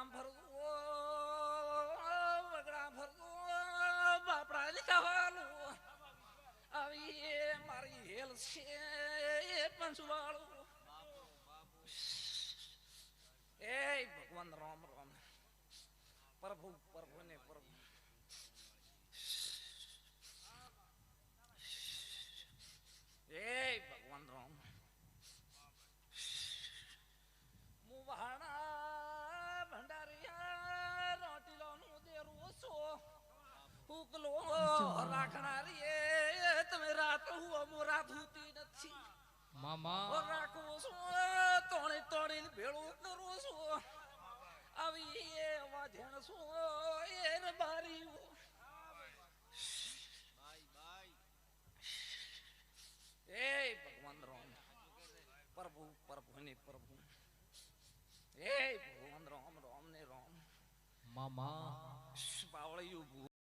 વગડામ ફરતું વગડામ ફરતું બાપડા લીધાવાનું આવી એ મારી હેલ છે એ પંચવાળું એ ભગવાન રામ રામ પ્રભુ પ્રભુ ને પ્રભુ એ ભગવાન રામ મુવાણા ભંડારિયા રોટીલો નું દેરું છો ઉકલો રાખનારી એ તમે રાત હું રાત હોતી નથી મામા રાખો છો તોણી તોણી ભેળું કરું છું આવી એ વાધેણ છો એ બારી એ ભગવાન રામ પ્રભુ પ્રભુ ને પ્રભુ એ ભગવાન રામ રામ ને રામ મામા બાવળિયું